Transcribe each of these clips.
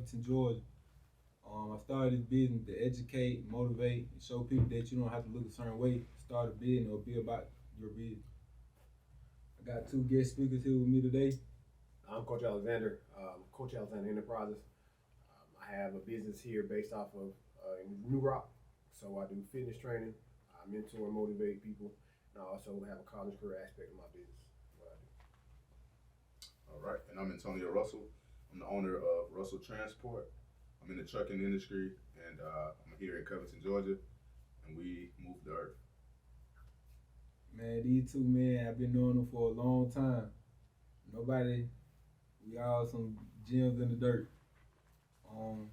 Covington, Georgia. I started this business to educate, motivate, and show people that you don't have to look a certain way to start a business or be about your business. I got two guest speakers here with me today. I'm Coach Alexander, Coach Alexander Enterprises. I have a business here based off of New Rock, so I do fitness training. I mentor and motivate people, and I also have a college career aspect of my business. What I do. All right, and I'm Antonio Russell. I'm the owner of Russell Transport. I'm in the trucking industry, and I'm here in Covington, Georgia, and we move the earth. Man, these two men, I've been knowing them for a long time. Nobody, we all some gems in the dirt. Um,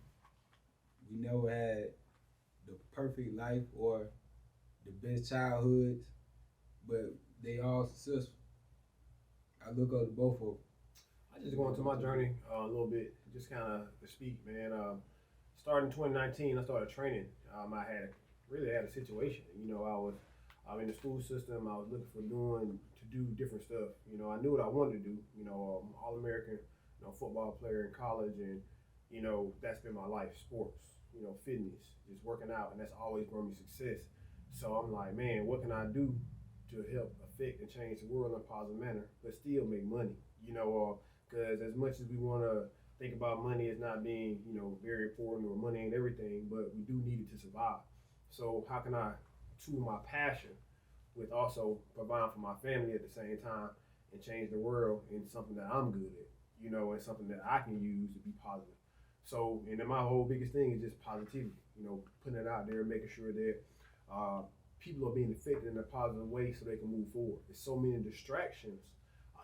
we never had the perfect life or the best childhoods, but they all successful. I look up to both of them. I just go into my journey a little bit, just kind of to speak, man. Starting in 2019, I started training. I really had a situation. I was in the school system. I was looking for to do different stuff. I knew what I wanted to do. All American, football player in college, and that's been my life. Sports, fitness, just working out, and that's always brought me success. So I'm like, man, what can I do to help affect and change the world in a positive manner, but still make money? Because as much as we want to think about money as not being, very important or money ain't everything, but we do need it to survive. So how can I tool my passion with also providing for my family at the same time and change the world in something that I'm good at, and something that I can use to be positive. So, and then my whole biggest thing is just positivity, putting it out there and making sure that people are being affected in a positive way so they can move forward. There's so many distractions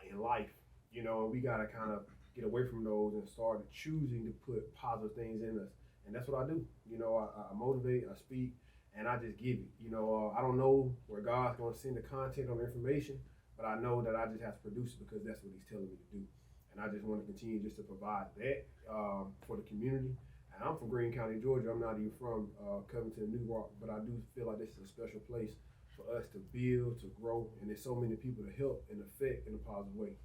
in life, and we got to kind of get away from those and start choosing to put positive things in us. And that's what I do. I motivate, I speak, and I just give it. I don't know where God's going to send the content or the information, but I know that I just have to produce it because that's what He's telling me to do. And I just want to continue just to provide that for the community. And I'm from Greene County, Georgia. I'm not even from Covington, New York, but I do feel like this is a special place for us to build, to grow, and there's so many people to help and affect in a positive way.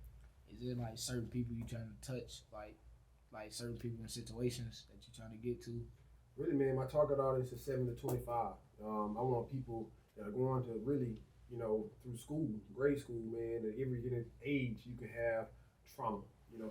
Is it like certain people you trying to touch, like certain people in situations that you're trying to get to? Really, man, my target audience is 7 to 25. I want people that are going to really, through school, grade school, man, at every age you can have trauma.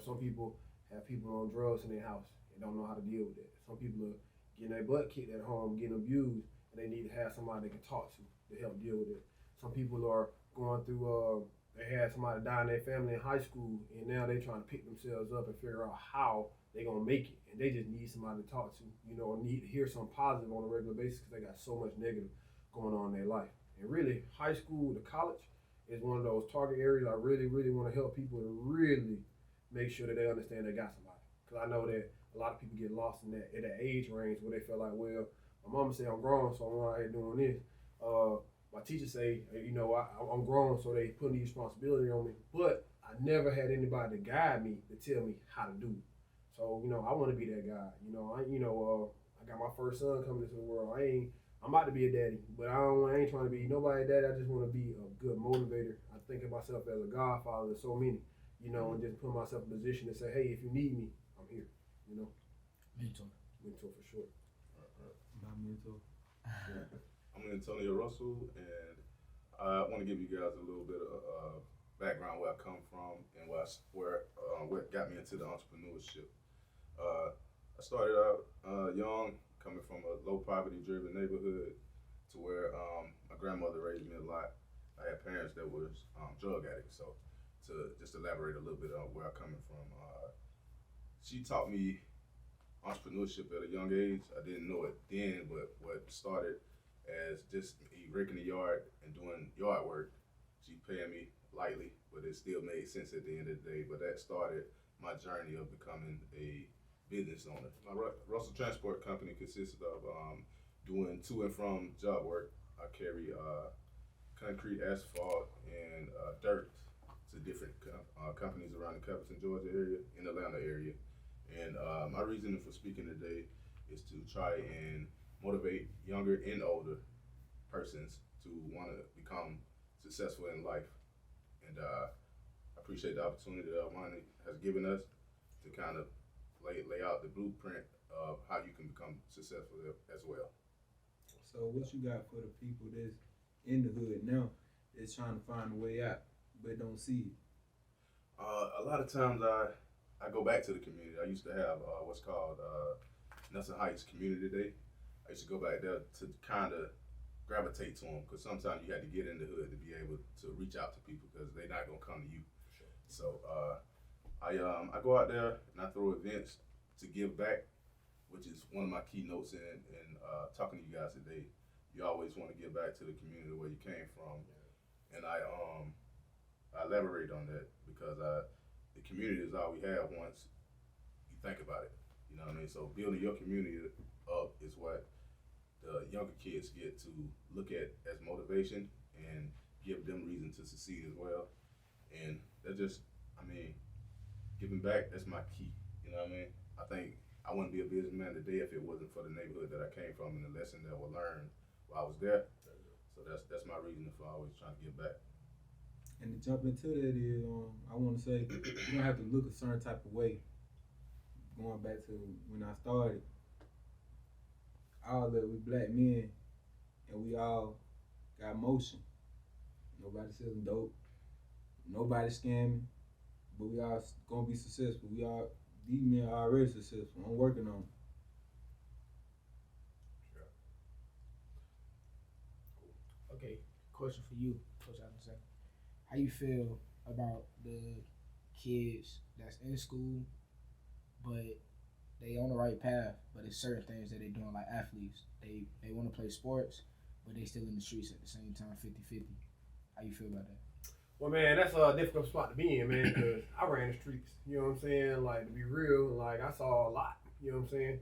Some people have people on drugs in their house and don't know how to deal with it. Some people are getting their butt kicked at home, getting abused, and they need to have somebody they can talk to help deal with it. Some people are going through, they had somebody die in their family in high school, and now they're trying to pick themselves up and figure out how they're going to make it. And they just need somebody to talk to, or need to hear something positive on a regular basis because they got so much negative going on in their life. And really, high school to college is one of those target areas I really, really want to help people to really make sure that they understand they got somebody. Because I know that a lot of people get lost in that age range where they feel like, well, my mama say I'm grown, so I'm out here doing this. My teacher say, I'm grown, so they put the responsibility on me. But I never had anybody to guide me to tell me how to do it. So, I want to be that guy. I got my first son coming into the world. I'm about to be a daddy, but I ain't trying to be nobody's daddy. I just want to be a good motivator. I think of myself as a godfather to so many, and just put myself in a position to say, hey, if you need me, I'm here. Mentor. Mentor for sure. My mentor. Yeah. I'm Antonio Russell, and I want to give you guys a little bit of background where I come from and what got me into the entrepreneurship. I started out young, coming from a low poverty driven neighborhood to where my grandmother raised me a lot. I had parents that was drug addicts, so to just elaborate a little bit on where I'm coming from, she taught me entrepreneurship at a young age. I didn't know it then, but what started as just me raking the yard and doing yard work, she paying me lightly, but it still made sense at the end of the day. But that started my journey of becoming a business owner. My Russell Transport Company consists of doing to and from job work. I carry concrete, asphalt, and dirt to different companies around the Covington, Georgia area, in the Atlanta area. And my reasoning for speaking today is to try and motivate younger and older persons to want to become successful in life. And I appreciate the opportunity that Almighty has given us to kind of lay out the blueprint of how you can become successful as well. So what you got for the people that's in the hood now that's trying to find a way out but don't see it? A lot of times I go back to the community. I used to have what's called Nelson Heights Community Day. I used to go back there to kind of gravitate to them because sometimes you had to get in the hood to be able to reach out to people because they're not gonna come to you. Sure. So I go out there and I throw events to give back, which is one of my keynotes in talking to you guys today. You always want to give back to the community where you came from, and I elaborate on that because the community is all we have once you think about it. You know what I mean? So building your community up is what the younger kids get to look at as motivation and give them reason to succeed as well. And that's just, I mean, giving back, that's my key. You know what I mean? I think I wouldn't be a businessman today if it wasn't for the neighborhood that I came from and the lesson that were learned while I was there. So that's my reason for always trying to give back. And to jump into that is, I want to say, you don't have to look a certain type of way. Going back to when I started, all of we black men, and we all got motion. Nobody selling dope, nobody scamming, but we all gonna be successful. These men are already successful. I'm working on it. Okay, question for you, Coach Allen. How you feel about the kids that's in school, but they on the right path, but it's certain things that they doing like athletes. They want to play sports, but they still in the streets at the same time, 50-50. How you feel about that? Well, man, that's a difficult spot to be in, man, because I ran the streets. You know what I'm saying? Like, to be real, like, I saw a lot. You know what I'm saying?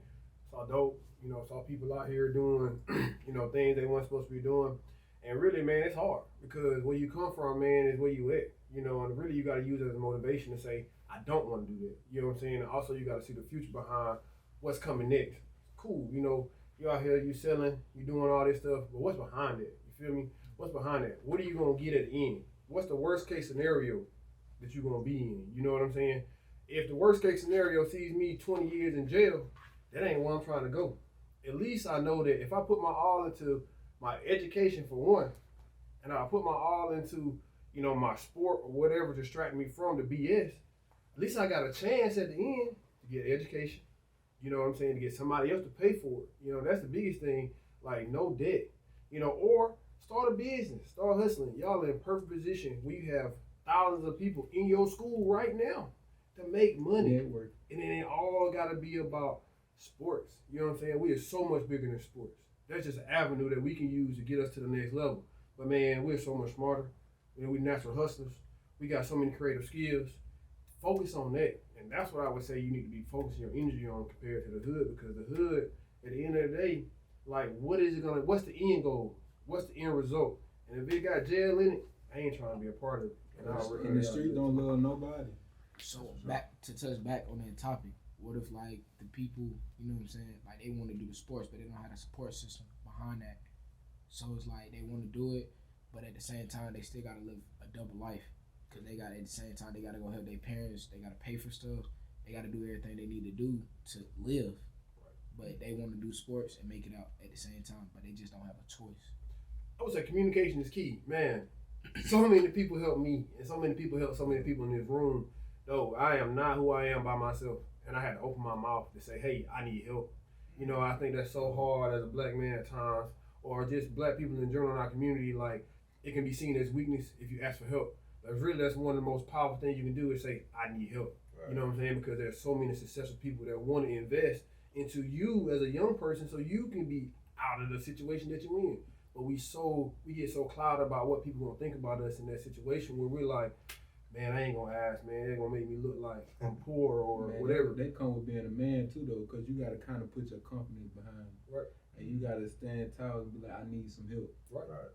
Saw dope. You know, saw people out here doing, things they weren't supposed to be doing. And really, man, it's hard because where you come from, man, is where you at. And really you got to use it as a motivation to say, I don't want to do that. You know what I'm saying? And also you got to see the future behind what's coming next. Cool, you out here, you selling, you doing all this stuff, but what's behind it? You feel me? What's behind that? What are you going to get at the end? What's the worst case scenario that you're going to be in? You know what I'm saying? If the worst case scenario sees me 20 years in jail, that ain't where I'm trying to go. At least I know that if I put my all into my education for one, and I put my all into, my sport or whatever distracting me from the BS, at least I got a chance at the end to get education. You know what I'm saying? To get somebody else to pay for it. That's the biggest thing. Like, no debt. Or start a business, start hustling. Y'all in perfect position. We have thousands of people in your school right now to make money. Network. And it ain't all got to be about sports. You know what I'm saying? We are so much bigger than sports. That's just an avenue that we can use to get us to the next level. But man, we're so much smarter. We natural hustlers. We got so many creative skills. Focus on that. And that's what I would say you need to be focusing your energy on compared to the hood, because the hood, at the end of the day, like, what's the end goal? What's the end result? And if it got jail in it, I ain't trying to be a part of it. And the street don't love nobody. So back to touch back on that topic, what if like the people, you know what I'm saying, like they want to do the sports, but they don't have a support system behind that. So it's like they want to do it, but at the same time they still gotta live a double life, because they got at the same time they gotta go help their parents, they gotta pay for stuff, they gotta do everything they need to do to live. But they want to do sports and make it out at the same time, but they just don't have a choice. I would say communication is key, man. So many people help me, and so many people help so many people in this room. Though I am not who I am by myself, and I had to open my mouth to say, "Hey, I need help." I think that's so hard as a black man at times, or just black people in general in our community. Like, it can be seen as weakness if you ask for help. But really, that's one of the most powerful things you can do is say, "I need help." Right. You know what I'm saying? Because there's so many successful people that want to invest into you as a young person, so you can be out of the situation that you're in. But we get so clouded about what people gonna think about us in that situation, where we're like, man, I ain't gonna ask, man. They're gonna make me look like I'm poor or whatever. They come with being a man too, though, because you gotta kind of put your company behind it. Right. And you gotta stand tall and be like, I need some help. Right.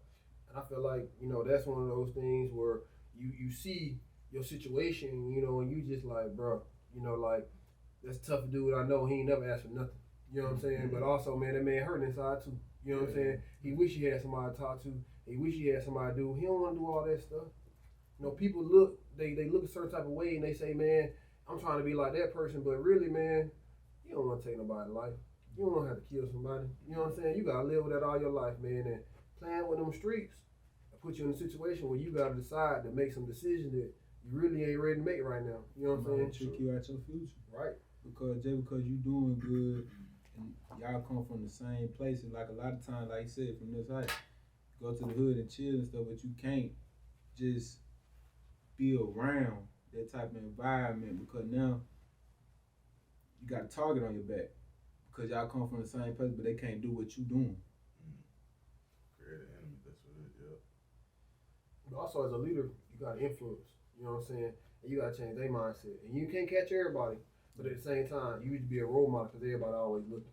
And I feel like, that's one of those things where you see your situation, and you just like, bro, like, that's tough to do. I know he ain't never asked for nothing. You know what I'm saying? Mm-hmm. But also, man, that man hurting inside too. You know what I'm saying? He wish he had somebody to talk to. He wish he had somebody to do. He don't want to do all that stuff. People look, they look a certain type of way and they say, man, I'm trying to be like that person. But really, man, you don't want to take nobody's life. You don't have to kill somebody. You know what I'm saying? You gotta live with that all your life, man. And playing with them streets put you in a situation where you gotta decide to make some decisions that you really ain't ready to make right now. You know what I'm saying? Trick you out your future. Right. Because just because you doing good and y'all come from the same places, like a lot of times, like you said, from this height, go to the hood and chill and stuff, but you can't just be around that type of environment because now you got a target on your back because y'all come from the same place, but they can't do what you doing. Create an enemy. That's what it is. Yeah. But also as a leader, you gotta influence. You know what I'm saying? And you gotta change their mindset. And you can't catch everybody, but at the same time, you need to be a role model because everybody always looking.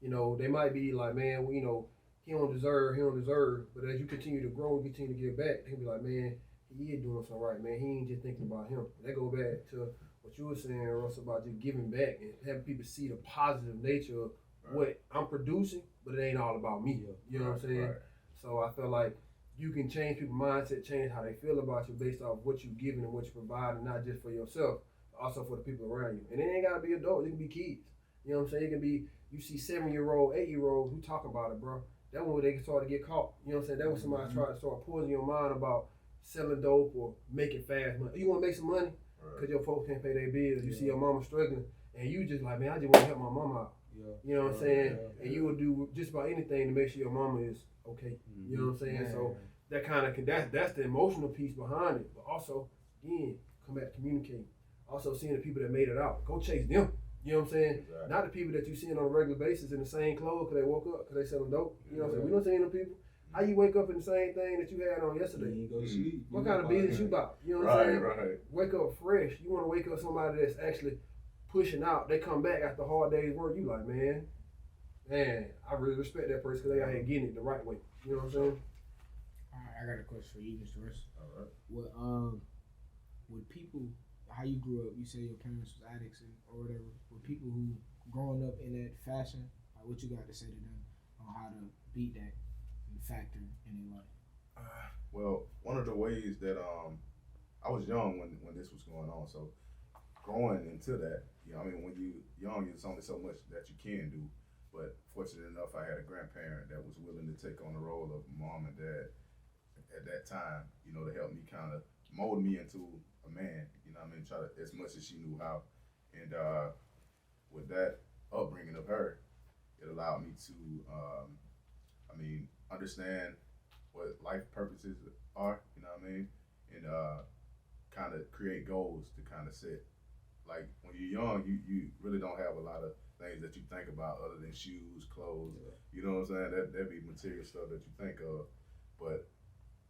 You know, they might be like, man, well, you know, he don't deserve. But as you continue to grow and continue to get back, they'll be like, man, he is doing something right, man. He ain't just thinking about him. And that go back to what you were saying, Russ, about just giving back and having people see the positive nature of what I'm producing, but it ain't all about me. You know what I'm saying? Right. So I feel like you can change people's mindset, change how they feel about you based off what you're giving and what you're providing, not just for yourself, but also for the people around you. And it ain't gotta be adults, it can be kids. You know what I'm saying? It can be, you see 7-year-old, 8-year-olds who talk about it, bro. That one where they can start to get caught. You know what I'm saying? That when somebody try to start poisoning your mind about selling dope or making fast money. You wanna make some money? Because your folks can't pay their bills. You see your mama struggling, and you just like, man, I just want to help my mama out. You know what I'm saying? And you will do just about anything to make sure your mama is okay. You know what I'm saying? So that kind of that's the emotional piece behind it. But also, again, come back to communicating. Also seeing the people that made it out. Go chase them. You know what I'm saying? Exactly. Not the people that you seeing on a regular basis in the same clothes because they woke up because they selling dope. You know what I'm saying? We don't see them people. How you wake up in the same thing that you had on yesterday? You go sleep. What kind of business you about? You know what I'm saying? Right. Wake up fresh. You want to wake up somebody that's actually pushing out. They come back after a hard day's work. You like, man, I really respect that person because they out here getting it the right way. You know what I'm saying? All right, I got a question for you, Mr. Russ. All right. With people, how you grew up, you say your parents was addicts or whatever. With people who growing up in that fashion, like what you got to say to them on how to beat that factor in their life? Well, one of the ways that I was young when this was going on, so growing into that, you know, I mean, when you young, there's only so much that you can do. But fortunate enough, I had a grandparent that was willing to take on the role of mom and dad at that time, you know, to help me kind of mold me into a man, you know what I mean, try to, as much as she knew how. And with that upbringing of her, it allowed me to, understand what life purposes are, you know what I mean, and kind of create goals to kind of set. Like when you're young, you really don't have a lot of things that you think about other than shoes, clothes. You know what I'm saying? That'd be material stuff that you think of. But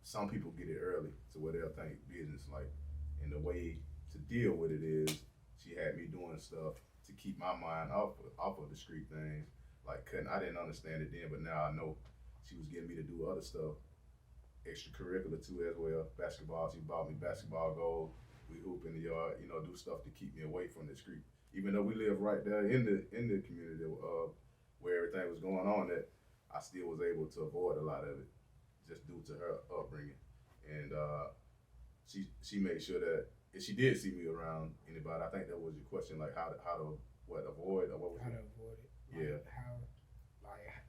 some people get it early to where they'll think business. Like, and the way to deal with it is she had me doing stuff to keep my mind off of the street things. Like I didn't understand it then, but now I know. She was getting me to do other stuff, extracurricular too as well. Basketball, she bought me basketball goals. We hoop in the yard, you know, do stuff to keep me away from the street. Even though we live right there in the community where everything was going on, that I still was able to avoid a lot of it, just due to her upbringing. And she made sure that if she did see me around anybody, I think that was your question, like how to avoid or what was How it? to avoid it? Yeah.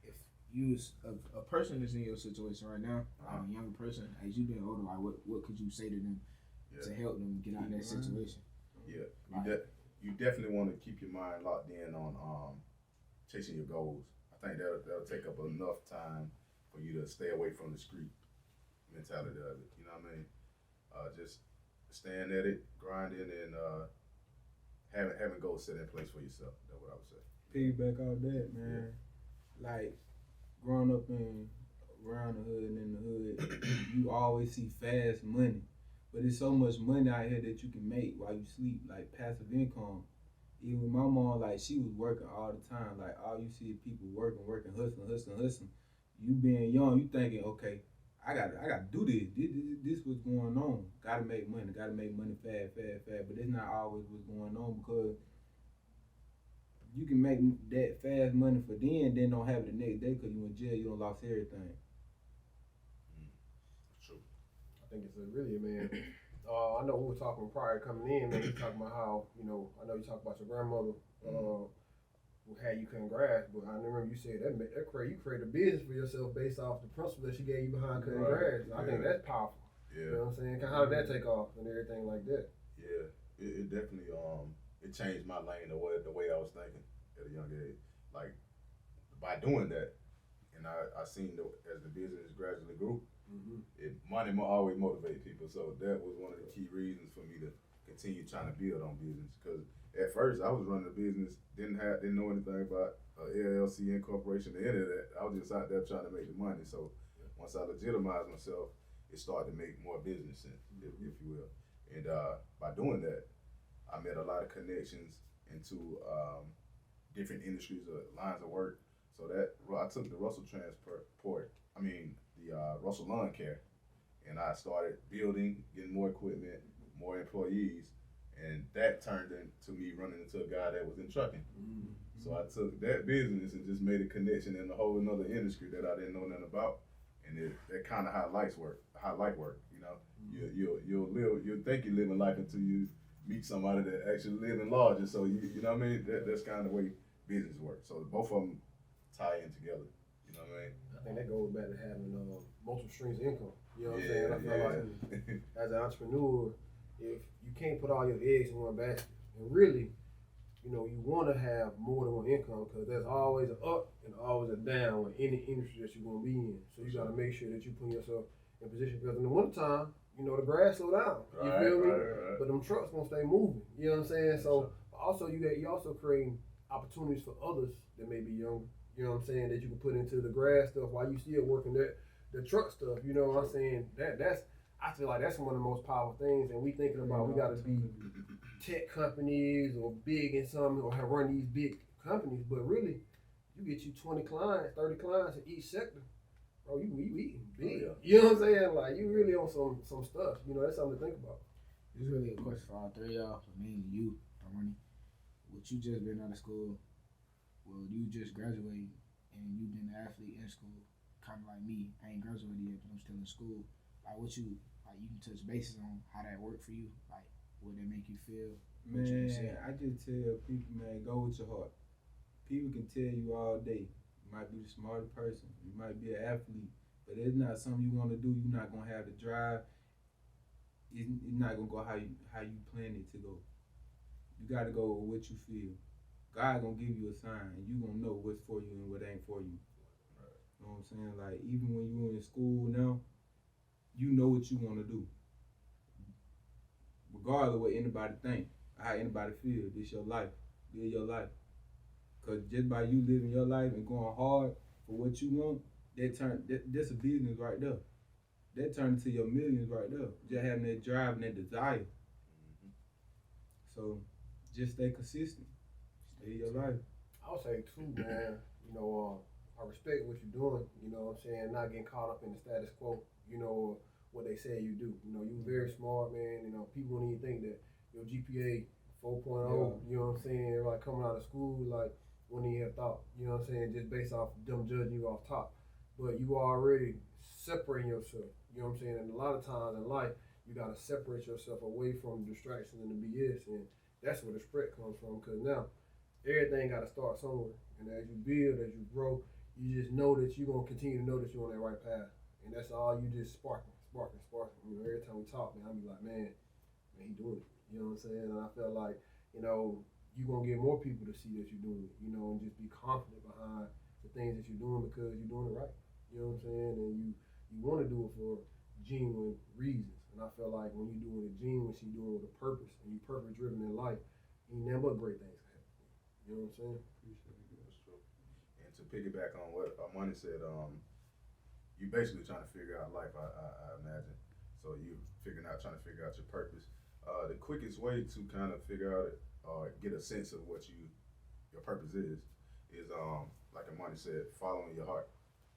If you was a person that's in your situation right now, a younger person, as you getting older, like what could you say to them to help them get out of that situation? Yeah, you definitely want to keep your mind locked in on chasing your goals. I think that'll take up enough time for you to stay away from the street mentality of it. You know what I mean? Just staying at it, grinding, and having goals set in place for yourself. That's what I would say. Piggyback off that, man. Like growing up around the hood and in the hood, you always see fast money. But there's so much money out here that you can make while you sleep, like passive income. Even my mom, like she was working all the time. Like all you see is people working, hustling. You being young, you thinking, okay, I gotta do this. This what's going on. Gotta make money fast. But it's not always what's going on because you can make that fast money for then don't have it the next day because you in jail, you done lost everything. True. I think it's really, man. I know we were talking prior to coming in, man. You talking about how, you know, I know you talked about your grandmother had you cutting grass. But I remember you said you created a business for yourself based off the principle that she gave you behind cutting grass. I think that's powerful. Yeah. You know what I'm saying? How did that take off and everything like that? Yeah, it definitely it changed my lane the way I was thinking at a young age. Like by doing that, and I seen as the business gradually grew, money always motivate people. So that was one of the key reasons for me to continue trying to build on business. Because at first I was running a business, didn't know anything about LLC incorporation, any of that. I was just out there trying to make the money. So once I legitimized myself, it started to make more business sense, if you will. And by doing that, I made a lot of connections into different industries or lines of work. So that I took the Russell Russell Lawn Care, and I started building, getting more equipment, more employees, and that turned into me running into a guy that was in trucking. So I took that business and just made a connection in a whole another industry that I didn't know nothing about, and that kind of how life work. You know, you'll think you're living life until you meet somebody that actually living larger. So you know what I mean. That's kind of the way business works. So both of them tie in together. You know what I mean? I think that goes back to having multiple streams of income. You know what I'm saying? I feel like as an entrepreneur, if you can't put all your eggs in one basket, and really, you know, you want to have more than one income because there's always an up and always a down in any industry that you're going to be in. So you got to make sure that you put yourself in position because in the wintertime, you know, the grass slow down. You feel me? Right. But them trucks gonna stay moving. You know what I'm saying? So also you also creating opportunities for others that may be younger. You know what I'm saying? That you can put into the grass stuff while you still working the truck stuff. You know what I'm saying? I feel like that's one of the most powerful things. And we thinking about we gotta be tech companies or big in some or have run these big companies, but really you get you 20 clients, 30 clients in each sector. Bro, you eating big. You know what I'm saying? Like you really on some stuff. You know, that's something to think about. It's really a question for all three of y'all, but mainly you, Ronnie. What you just been out of school, well, you just graduated and you been an athlete in school, kind of like me. I ain't graduated yet, but I'm still in school. Like you can touch bases on how that worked for you. Like, what that make you feel? Man, I just tell people, man, go with your heart. People can tell you all day. You might be the smartest person. You might be an athlete, but it's not something you want to do. You're not gonna have the drive. It's not gonna go how you plan it to go. You gotta go with what you feel. God gonna give you a sign, and you gonna know what's for you and what ain't for you. Right. You know what I'm saying? Like even when you in school now, you know what you want to do. Regardless of what anybody think, how anybody feel, this your life. Live your life. Cause just by you living your life and going hard for what you want, that's a business right there. That turn into your millions right there. Just having that drive and that desire. So just stay consistent. Stay your life. I would say too, man, you know, I respect what you're doing, you know what I'm saying, not getting caught up in the status quo, you know, what they say you do. You know, you're very smart, man. You know, people don't even think that your GPA 4.0, you know what I'm saying, everybody coming out of school, like, wouldn't even have thought, you know what I'm saying, just based off them judging you off top. But you already separating yourself, you know what I'm saying, and a lot of times in life, you got to separate yourself away from distractions and the BS, and that's where the spread comes from, because now, everything got to start somewhere, and as you build, as you grow, you just know that you're going to continue to know that you're on that right path, and that's all you just sparking. You know, every time we talk, man, I be like, man, he doing it, you know what I'm saying, and I feel like, you know, you're going to get more people to see that you're doing it, you know, and just be confident behind the things that you're doing because you're doing it right, you know what I'm saying, and you want to do it for genuine reasons, and I feel like when you're doing it genuine, you're doing it with a purpose, and you're purpose-driven in life, ain't nothing but great things can happen. You know what I'm saying? Appreciate it. That's true. And to piggyback on what Armani said, you basically trying to figure out life, I imagine. So you trying to figure out your purpose. The quickest way to kind of figure out it or get a sense of what your purpose is like Armani said, following your heart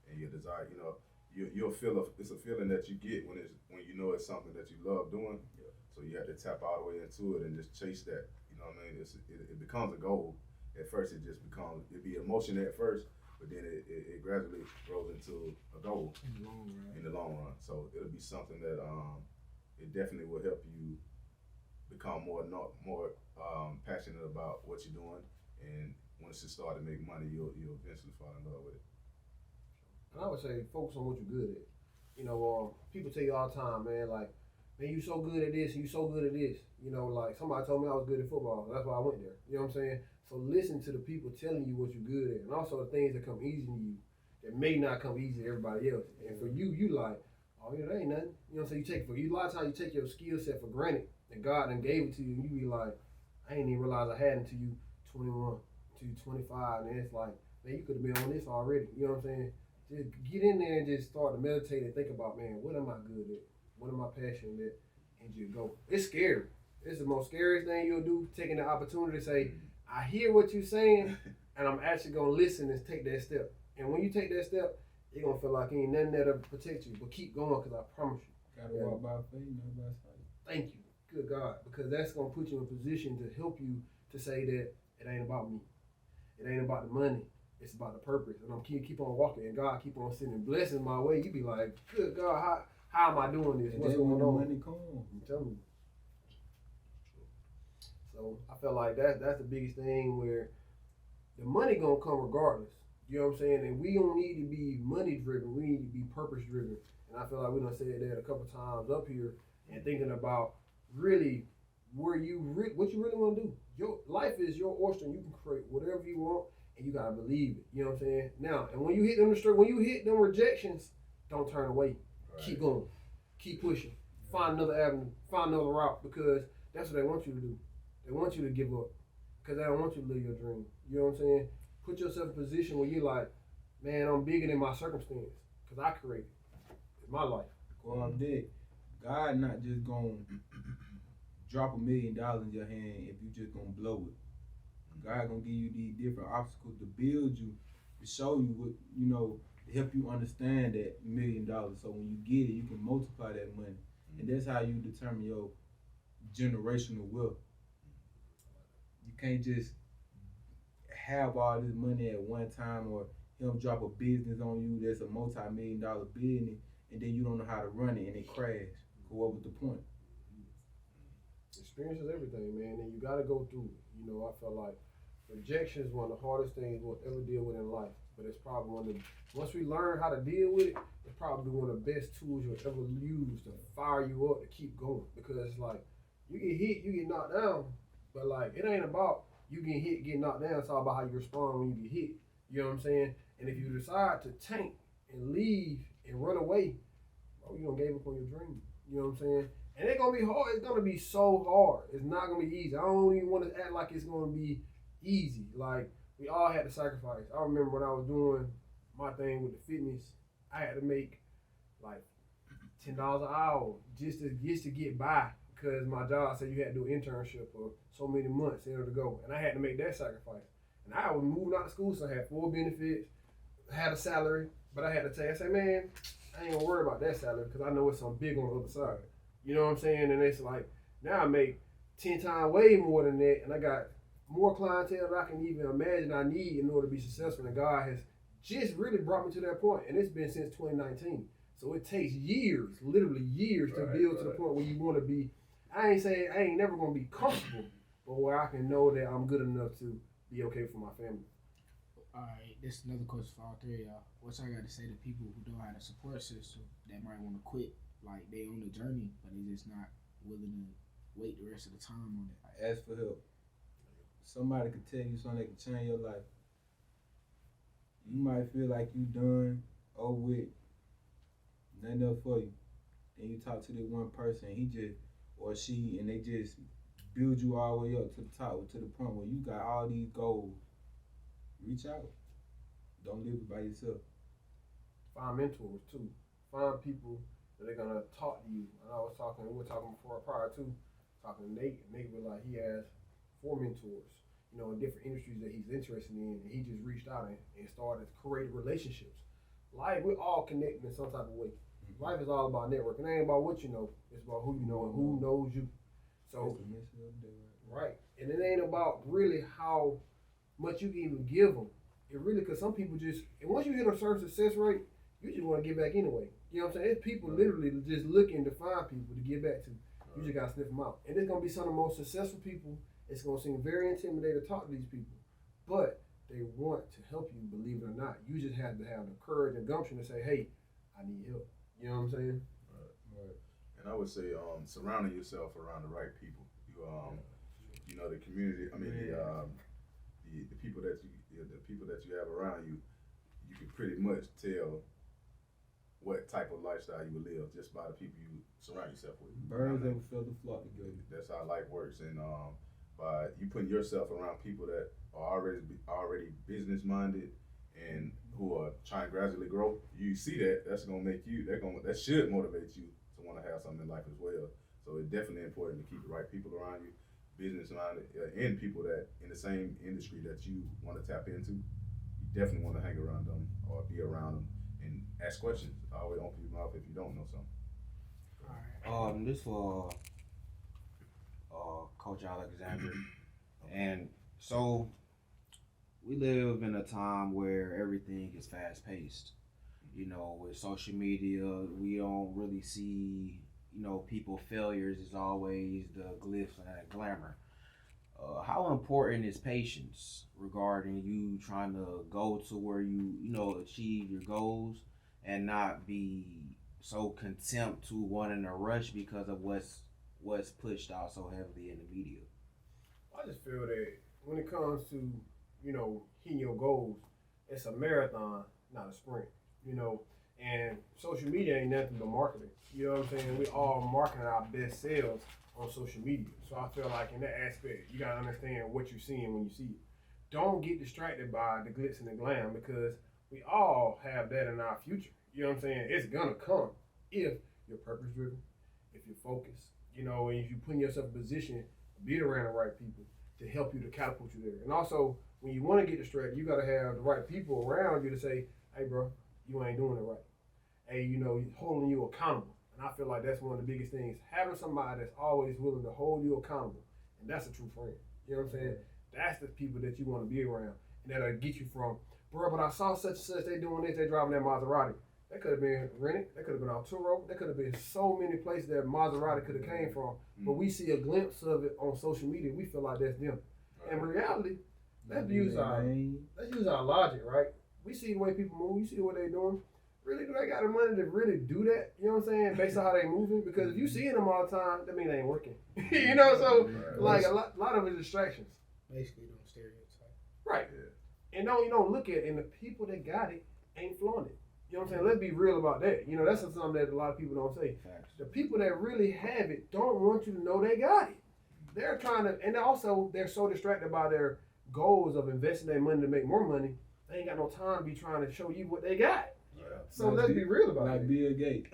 and your desire. You know, you'll feel it's a feeling that you get when you know it's something that you love doing. Yeah. So you have to tap all the way into it and just chase that. You know what I mean? It becomes a goal. At first, it'd be emotion at first, but then it gradually grows into a goal in the long run. So it'll be something that it definitely will help you become more passionate about what you're doing, and once you start to make money, you'll eventually fall in love with it. And I would say focus on what you're good at. You know, people tell you all the time, man, like, man, you so good at this and you so good at this. You know, like somebody told me I was good at football. That's why I went there. You know what I'm saying? So listen to the people telling you what you're good at, and also the things that come easy to you that may not come easy to everybody else. And for you, you like, oh yeah, that ain't nothing. You know what I'm saying? You take it for you. A lot of times you take your skill set for granted, and God done gave it to you, and you be like, I ain't even realize I had it until you 21, to 25, and it's like, man, you could have been on this already. You know what I'm saying? Just get in there and just start to meditate and think about, man, what am I good at? What am I passionate at? And just go. It's scary. It's the most scariest thing you'll do, taking the opportunity to say, I hear what you're saying, and I'm actually going to listen and take that step. And when you take that step, you're going to feel like ain't nothing that'll protect you. But keep going, because I promise you. Gotta walk by faith, not by sight. Thank you. Good God. Because that's going to put you in a position to help you to say that it ain't about me. It ain't about the money. It's about the purpose. And I'm keep on walking, and God keep on sending blessings my way. You be like, good God, how am I doing this? And What's then going when the on? money come, I'm telling you. So I feel like that's the biggest thing, where the money gonna come regardless. You know what I'm saying? And we don't need to be money driven. We need to be purpose driven. And I feel like we done said that a couple times up here, and thinking about really what you really want to do. Your life is your oyster, and you can create whatever you want, and you gotta believe it. You know what I'm saying? Now, and when you hit them rejections, don't turn away. Right. Keep going. Keep pushing. Find another avenue. Find another route, because that's what they want you to do. They want you to give up, because they don't want you to live your dream. You know what I'm saying? Put yourself in a position where you're like, man, I'm bigger than my circumstance, because I created it. It's my life. go out there. God not just gonna drop $1 million in your hand if you just gonna blow it. God gonna give you these different obstacles to build you, to show you what, you know, to help you understand that $1 million. So when you get it, you can multiply that money. And that's how you determine your generational wealth. You can't just have all this money at one time, or him drop a business on you that's a multi-million-dollar business, and then you don't know how to run it and it crash. What was the point? Experience is everything, man, and you got to go through it. You know, I feel like rejection is one of the hardest things we'll ever deal with in life, but it's probably once we learn how to deal with it, it's probably one of the best tools you'll ever use to fire you up to keep going. Because it's like, you get hit, you get knocked down, but like, it ain't about you getting hit, getting knocked down. It's all about how you respond when you get hit. You know what I'm saying? And if you decide to tank and leave and run away, bro, you gonna give up on your dream. You know what I'm saying? And it's gonna be hard. It's gonna be so hard. It's not gonna be easy. I don't even want to act like it's gonna be easy. Like, we all had to sacrifice. I remember when I was doing my thing with the fitness, I had to make like $10 an hour just to get by, because my job said you had to do an internship for so many months in order to go, and I had to make that sacrifice. And I was moving out of school, so I had full benefits, had a salary, but I had to tell you, I said, man, I ain't gonna worry about that salary, because I know it's something big on the other side. You know what I'm saying? And it's like, now I make 10 times way more than that, and I got more clientele than I can even imagine I need in order to be successful. And God has just really brought me to that point, and it's been since 2019. So it takes years, literally years, to build to the point where you want to be. I ain't saying I ain't never gonna be comfortable, but where I can know that I'm good enough to be okay for my family. All right, this is another question for all three of y'all. What y'all got to say to people who don't have a support system that might want to quit? Like, they on the journey, but they just not willing to wait the rest of the time on it. Ask for help. Somebody could tell you something that could change your life. You might feel like you done, over with, nothing else for you. Then you talk to this one person, he just, or she, and they just build you all the way up to the top, to the point where you got all these goals. Reach out. Don't live it by yourself. Find mentors too. Find people that are gonna talk to you. And we were talking before, prior to talking to Nate. Nate was like, he has 4 mentors, you know, in different industries that he's interested in, and he just reached out and started creating relationships. Life, we're all connected in some type of way. Mm-hmm. Life is all about networking. It ain't about what you know. It's about who you know and who knows you. So, right. And it ain't about really how much you can even give them. It really, because some people just, and once you hit a certain success rate, you just want to give back anyway. You know what I'm saying? It's people literally just looking to find people to give back to. You just got to sniff them out. And it's going to be some of the most successful people. It's going to seem very intimidating to talk to these people. But they want to help you, believe it or not. You just have to have the courage and gumption to say, hey, I need help. You know what I'm saying? Right. And I would say, surrounding yourself around the right people. You know, the community. I mean, the people that you have around you, you can pretty much tell what type of lifestyle you would live just by the people you surround yourself with. Birds of a feather flock together. That's how life works, and by you putting yourself around people that are already business minded and who are trying to gradually grow, you see that's gonna make you that should motivate you to want to have something in life as well. So it's definitely important to keep the right people around you, business minded, and people that in the same industry that you want to tap into. You definitely want to hang around them or be around them and ask questions. Always open your mouth if you don't know something. This for Coach Alexander, and so we live in a time where everything is fast paced. You know, with social media, we don't really see, people failures is always the glitz and glamour. How important is patience regarding you trying to go to where you achieve your goals and not be so contempt to wanting to rush because of what's pushed out so heavily in the media? I just feel that when it comes to, hitting your goals, it's a marathon, not a sprint, and social media ain't nothing but marketing. You know what I'm saying? We all marketing our best selves on social media. So I feel like in that aspect, you gotta understand what you're seeing when you see it. Don't get distracted by the glitz and the glam because we all have that in our future. You know what I'm saying? It's gonna come if you're purpose driven, if you're focused, and if you put yourself in a position to be around the right people to help you to catapult you there. And also, when you want to get distracted, you gotta have the right people around you to say, hey bro, you ain't doing it right. Hey, holding you accountable. And I feel like that's one of the biggest things. Having somebody that's always willing to hold you accountable. And that's a true friend. You know what I'm saying? That's the people that you want to be around. And that'll get you from, bro, but I saw such and such, they doing this, they driving that Maserati. That could have been rented. That could have been Arturo. That could have been so many places that Maserati could have came from. But we see a glimpse of it on social media. We feel like that's them. And in reality, let's use our logic, right? We see the way people move. You see what they're doing. Really, do they got the money to really do that? You know what I'm saying? Based on how they moving? Because if you seeing them all the time, that means they ain't working. So like a lot of it is distractions. Basically, don't stereotype. Right. Yeah. And you don't look at it, and the people that got it ain't flaunt it. You know what I'm saying? Let's be real about that. That's something that a lot of people don't say. Facts. The people that really have it don't want you to know they got it. They're trying to, and also they're so distracted by their goals of investing their money to make more money. They ain't got no time to be trying to show you what they got. So let's be real about it. Like Bill Gates.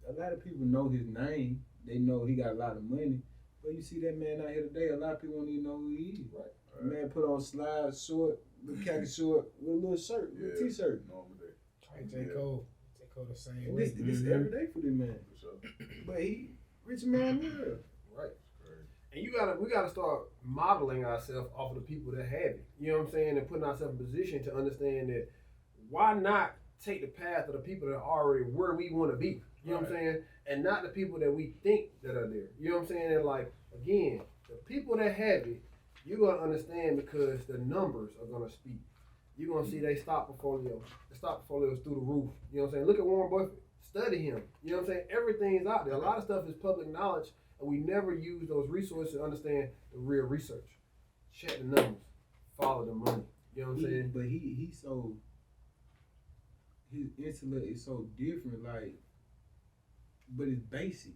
A lot of people know his name. They know he got a lot of money. But you see that man out here today, a lot of people don't even know who he is. Right. The man put on slides, short, little khaki short, with a little shirt, little t-shirt. J. Cole the same And way. this every day for this man. For sure. But he rich man here. Right. And we gotta start modeling ourselves off of the people that have it. You know what I'm saying? And putting ourselves in position to understand that why not take the path of the people that are already where we want to be. You know what I'm saying? And not the people that we think that are there. You know what I'm saying? And like, again, the people that have it, you're going to understand because the numbers are going to speak. You're going to see they stock portfolios. The stock portfolios through the roof. You know what I'm saying? Look at Warren Buffett. Study him. You know what I'm saying? Everything's out there. A lot of stuff is public knowledge, and we never use those resources to understand the real research. Check the numbers. Follow the money. You know what I'm saying? But he's so, his intellect is so different, like, but it's basic.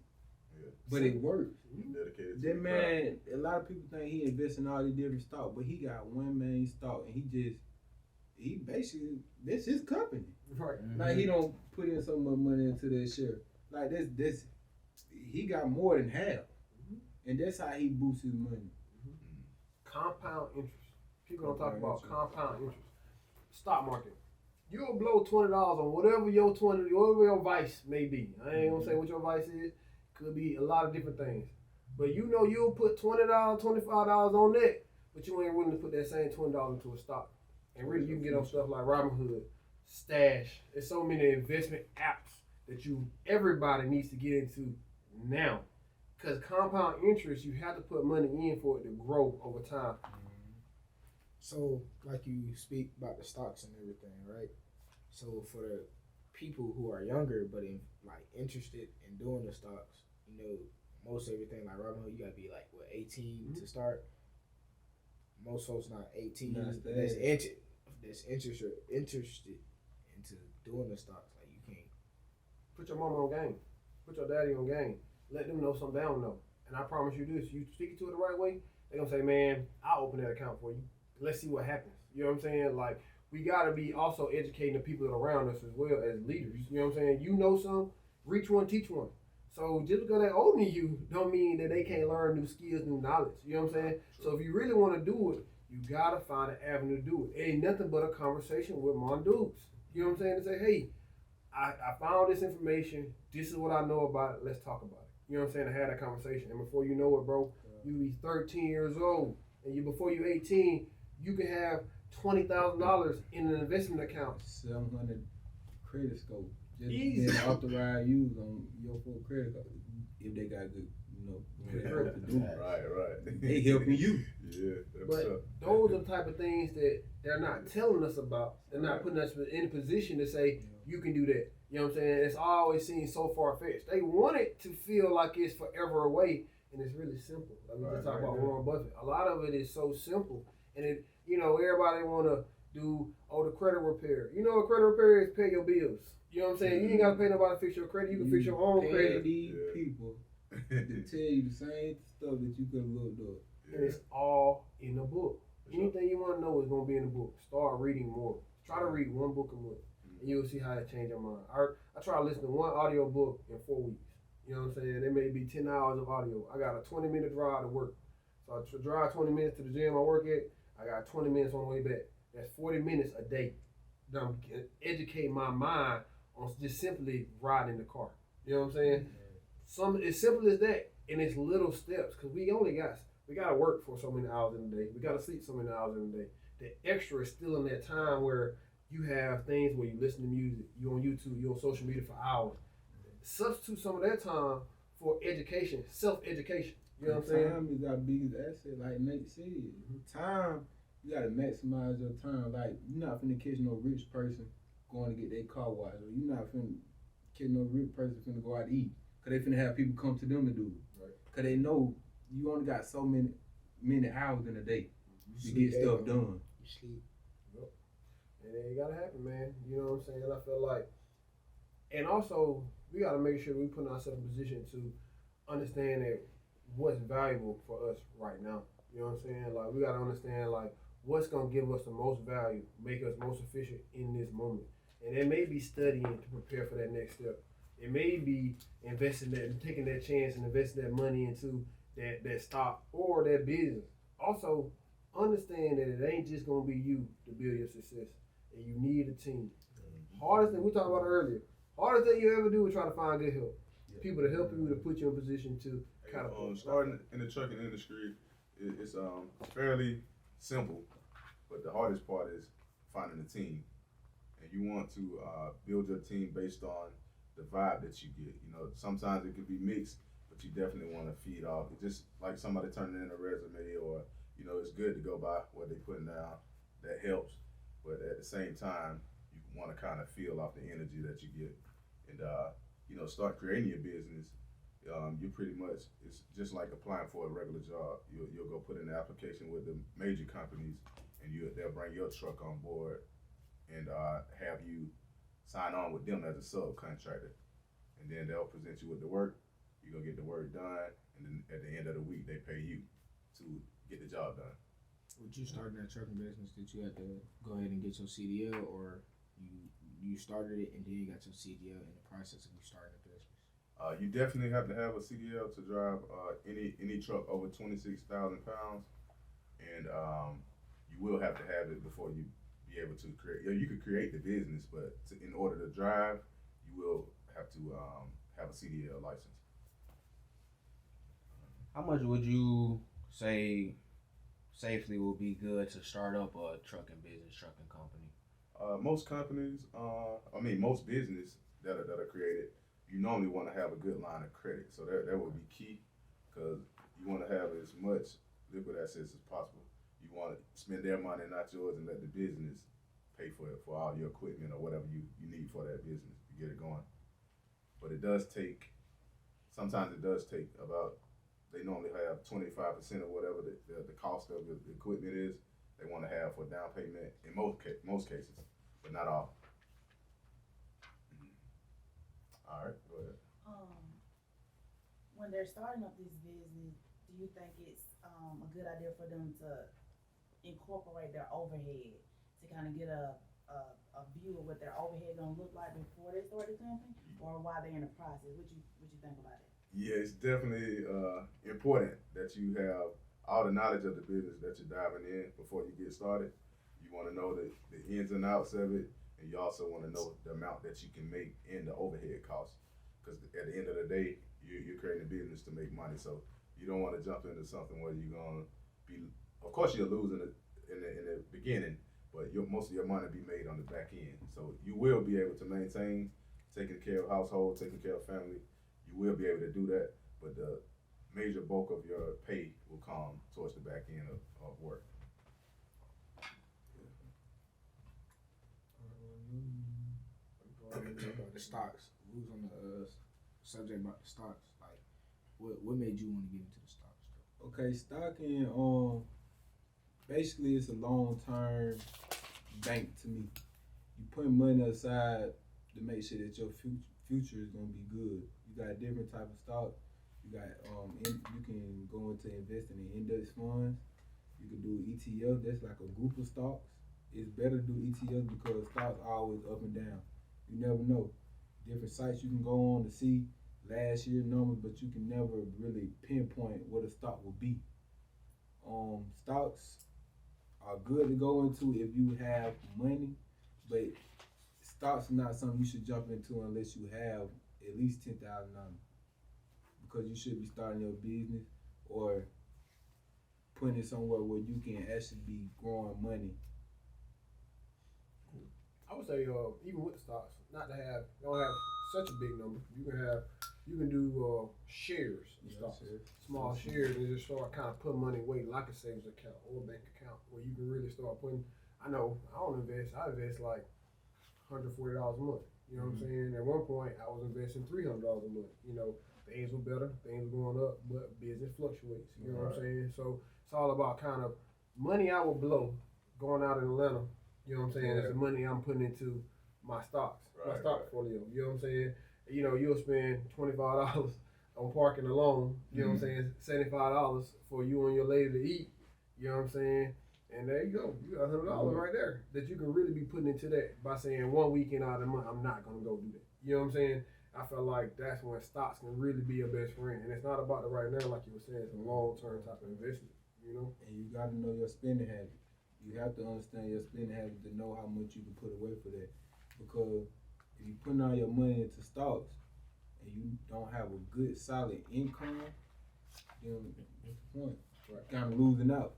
Yeah. But it works. Dedicated to That the man, craft. a lot of people think he invests in all these different stocks, but he got one main stock, and he basically, that's his company. Right. Like, he don't put in so much money into that share. Like, this he got more than half. And that's how he boosts his money. Compound interest. People don't talk about compound interest. Stock market. You'll blow $20 on whatever your vice may be. I ain't gonna say what your vice is. Could be a lot of different things. But you'll put $20, $25 on that, but you ain't willing to put that same $20 into a stock. And really, you can get on stuff like Robinhood, Stash. There's so many investment apps that everybody needs to get into now. Because compound interest, you have to put money in for it to grow over time. So, like you speak about the stocks and everything, right? So for the people who are younger but interested in doing the stocks, most everything like Robinhood, you gotta be like what 18 to start. Most folks not 18 Not that's that. interested into doing the stocks. Like you can't. Put your mama on game. Put your daddy on game. Let them know something they don't know. And I promise you this: you speak it to it the right way, they gonna say, "Man, I'll open that account for you. Let's see what happens." You know what I'm saying? Like we gotta be also educating the people that are around us as well as leaders. You know what I'm saying? You know some, reach one, teach one. So just because they're older than you, don't mean that they can't learn new skills, new knowledge. You know what I'm saying? So if you really want to do it, you gotta find an avenue to do it. It ain't nothing but a conversation with my dudes. You know what I'm saying? To say, hey, I found this information. This is what I know about it. Let's talk about it. You know what I'm saying? I had that conversation, and before you know it, bro, you be 13 years old, and before you 18, you can have $20,000 in an investment account. 700 credit score. Just Easy. being authorized use on your full credit card if they got good, what they supposed to do. Right. They helping you. Yeah, that's But up. those are the type of things that they're not telling us about. They're not putting us in a position to say, you can do that. You know what I'm saying? It's always seems so far-fetched. They want it to feel like it's forever away, and it's really simple. Like we just talked about Warren Buffett. A lot of it is so simple. And everybody want to do, the credit repair. A credit repair is pay your bills. You know what I'm saying? You ain't got to pay nobody to fix your credit. You can fix your own pay credit. these people to tell you the same stuff that you could have looked up. And it's all in the book. Anything you want to know is going to be in the book. Start reading more. Try to read one book a month, and you'll see how it change your mind. I try to listen to one audio book in 4 weeks. You know what I'm saying? It may be 10 hours of audio. I got a 20-minute drive to work. So I drive 20 minutes to the gym I work at. I got 20 minutes on the way back. That's 40 minutes a day. That I'm educating my mind on just simply riding the car. You know what I'm saying? As simple as that, and it's little steps, because we got to work for so many hours in a day. We got to sleep so many hours in a day. The extra is still in that time where you have things where you listen to music, you on YouTube, you on social media for hours. Substitute some of that time for education, self-education. You know what I'm saying? Time is our biggest asset, like Nate said. Time, you gotta maximize your time. Like, you're not finna catch no rich person going to get their car washed, or you're not finna catch no rich person finna go out to eat. Cause they finna have people come to them to do it. Right. Cause they know you only got so many hours in a day to get stuff done. You sleep. Yep. And it gotta happen, man. You know what I'm saying? I feel like, and also we gotta make sure we put ourselves in a position to understand that what's valuable for us right now. You know what I'm saying? Like we gotta understand like what's gonna give us the most value, make us most efficient in this moment. And it may be studying to prepare for that next step. It may be investing that, taking that chance and investing that money into that stock or that business. Also, understand that it ain't just gonna be you to build your success, and you need a team. Hardest thing we talked about earlier. Hardest thing you ever do is try to find good help. People to help you to put you in position to kind of starting in the trucking industry. It's fairly simple, but the hardest part is finding a team, and you want to build your team based on the vibe that you get. Sometimes it could be mixed, but you definitely want to feed off. It's just like somebody turning in a resume, or it's good to go by what they're putting down. That helps, but at the same time, you want to kind of feel off the energy that you get, and start creating your business. You pretty much, it's just like applying for a regular job. You'll go put in the application with the major companies, and they'll bring your truck on board and have you sign on with them as a subcontractor, and then they'll present you with the work. You go get the work done, and then at the end of the week, they pay you to get the job done. Would you start that trucking business? Did you have to go ahead and get your CDL, or you started it and then you got your CDL in the process of you starting the business? You definitely have to have a CDL to drive any truck over 26,000 pounds, and you will have to have it before you be able to create. You could create the business, but in order to drive, you will have to have a CDL license. How much would you say safely will be good to start up a trucking business, trucking company? Most companies, most business that are created, you normally want to have a good line of credit. So that would be key, because you want to have as much liquid assets as possible. You want to spend their money, not yours, and let the business pay for it, for all your equipment or whatever you need for that business to get it going. But it does take, sometimes it does take about, they normally have 25% of whatever the cost of the equipment is, they want to have for down payment in most cases, but not all. All right, go ahead. When they're starting up this business, do you think it's a good idea for them to incorporate their overhead to kind of get a view of what their overhead gonna look like before they start the company, or while they're in the process? What you think about it? Yeah, it's definitely important that you have all the knowledge of the business that you're diving in before you get started. You want to know the ins and outs of it, and you also want to know the amount that you can make in the overhead costs. Because at the end of the day, you're creating a business to make money, so you don't want to jump into something where you're gonna be. Of course, you're losing it in the beginning, but most of your money be made on the back end. So you will be able to maintain taking care of household, taking care of family. You will be able to do that, but the major bulk of your pay will come towards the back end of work. The stocks. We was on the subject about the stocks. Like, what made you want to get into the stocks, though? Okay, stocking, basically it's a long-term bank to me. You put money aside to make sure that your future is gonna be good. You got different type of stocks. You got you can go into investing in index funds. You can do ETF. That's like a group of stocks. It's better to do ETF because stocks are always up and down. You never know. Different sites you can go on to see last year numbers, but you can never really pinpoint what a stock will be. Stocks are good to go into if you have money, but stocks are not something you should jump into unless you have at least $10,000, because you should be starting your business or putting it somewhere where you can actually be growing money. I would say even with the stocks, don't have such a big number. You can do shares of stocks, small shares, and just start kind of putting money away like a savings account or a bank account where you can really start putting. I invest like $140 a month. You know what I'm saying? At one point, I was investing $300 a month. You know, things were better, things were going up, but business fluctuates. You know what I'm saying? So it's all about kind of money I will blow going out in Atlanta. You know what I'm saying? It's the money I'm putting into my stocks, my stock portfolio. You know what I'm saying? You know, you'll spend $25 on parking alone. You know what I'm saying? $75 for you and your lady to eat. You know what I'm saying? And there you go. You got $100 right there that you can really be putting into that by saying 1 weekend out of the month, I'm not going to go do that. You know what I'm saying? I feel like that's when stocks can really be your best friend. And it's not about the right now, like you were saying. It's a long-term type of investment, you know? And you got to know your spending habit. You have to understand your spending habit to know how much you can put away for that. Because if you putting all your money into stocks and you don't have a good solid income, then what's the point? Right. Kind of losing out.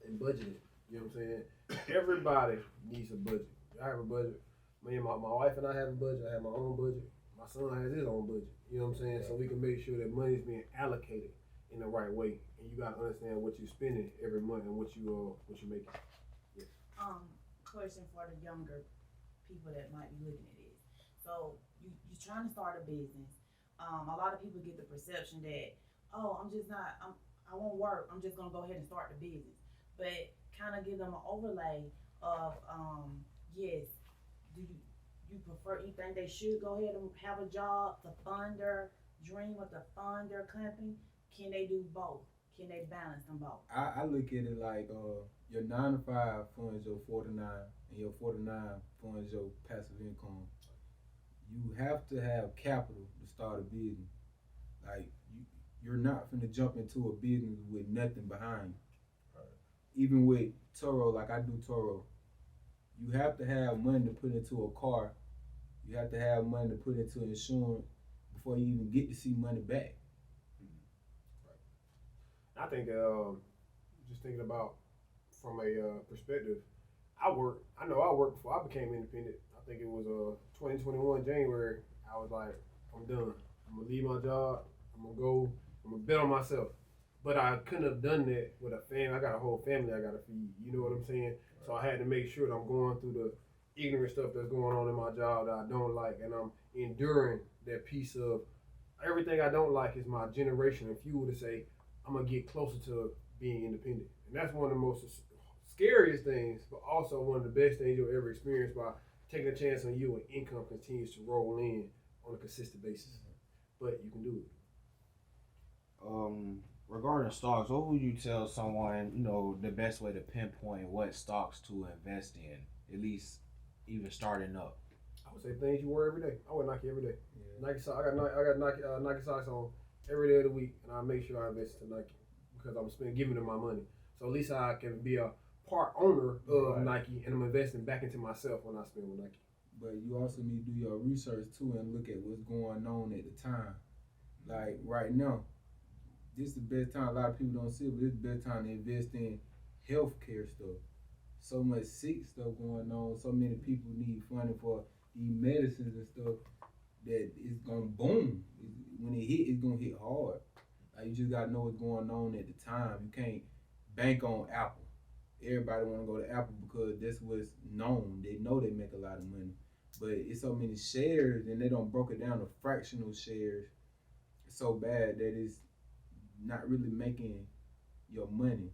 And budgeting. You know what I'm saying? Everybody needs a budget. I have a budget. Me and my wife and I have a budget. I have my own budget. My son has his own budget. You know what I'm saying? So we can make sure that money is being allocated in the right way. And you gotta understand what you're spending every month and what you're making. Yes. Question for the younger people that might be looking at this. So you're trying to start a business. A lot of people get the perception that, I won't work. I'm just gonna go ahead and start the business. But kind of give them an overlay of, yes, do you think they should go ahead and have a job to fund their dream or to fund their company? Can they do both? Can they balance them both? I look at it like your 9 to 5 funds your 49, and your 49 funds your passive income. You have to have capital to start a business. Like you're not finna jump into a business with nothing behind you. Even with Turo, like I do Turo, you have to have money to put into a car. You have to have money to put into insurance before you even get to see money back. Right. I think just thinking about from a perspective, I worked before I became independent. I think it was 2021 January. I was like, I'm done. I'm gonna leave my job. I'm gonna bet on myself. But I couldn't have done that with a family. I got a whole family I gotta feed. You know what I'm saying? So I had to make sure that I'm going through the ignorant stuff that's going on in my job that I don't like, and I'm enduring that piece of everything I don't like is my generation and fuel to say I'm gonna get closer to being independent, and that's one of the most scariest things, but also one of the best things you'll ever experience by taking a chance on you and income continues to roll in on a consistent basis. But you can do it. Regarding stocks, what would you tell someone, the best way to pinpoint what stocks to invest in, at least even starting up? I would say things you wear every day. I wear Nike every day. Yeah. Nike socks. I got Nike socks on every day of the week, and I make sure I invest in Nike because I'm giving them my money. So at least I can be a part owner of Nike, and I'm investing back into myself when I spend with Nike. But you also need to do your research too and look at what's going on at the time. Like right now, this is the best time. A lot of people don't see it, but this is the best time to invest in healthcare stuff. So much sick stuff going on. So many people need funding for these medicines and stuff that it's gonna boom. When it hit, it's gonna hit hard. Like you just gotta know what's going on at the time. You can't bank on Apple. Everybody wanna go to Apple because that's what's known. They know they make a lot of money. But it's so many shares and they don't broke it down to fractional shares. It's so bad that it's not really making your money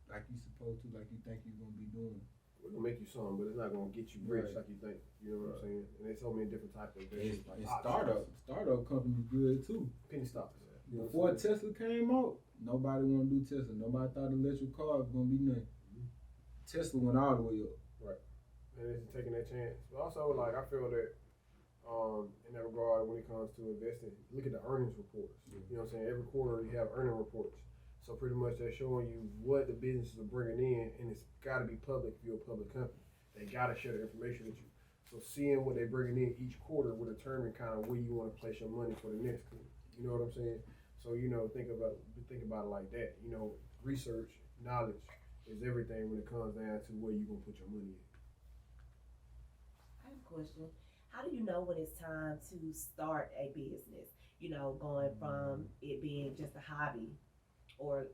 like you supposed to, like you think you're gonna be doing. We're gonna make you some, but it's not gonna get you rich Right. like you think. You know what I'm saying? And there's so many different types of And, investments, like and options, startup companies good too. penny stocks. You know Before what I'm saying? Tesla came out, nobody wanted to do Tesla. Nobody thought electric car was gonna be nothing. Tesla went all the way up. And it's taking that chance. But also, like, I feel that in that regard, when it comes to investing, look at the earnings reports. Yeah. You know what I'm saying? Every quarter you have earning reports. So pretty much they're showing you what the businesses are bringing in, and it's got to be public if you're a public company. They got to share the information with you. So seeing what they're bringing in each quarter will determine kind of where you want to place your money for the next quarter. You know what I'm saying? So think about it like that. Research, knowledge is everything when it comes down to where you're gonna put your money in. I have a question. How do you know when it's time to start a business? Going from it being just a hobby or,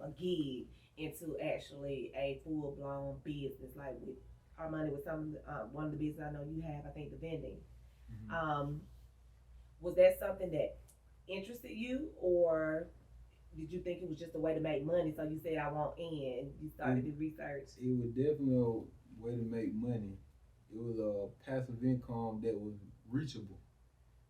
a gig into actually a full blown business. Like with Armani, with one of the business I know you have, I think the vending. Was that something that interested you, or did you think it was just a way to make money? So you said I want in. You started to do research. It was definitely a way to make money. It was a passive income that was reachable.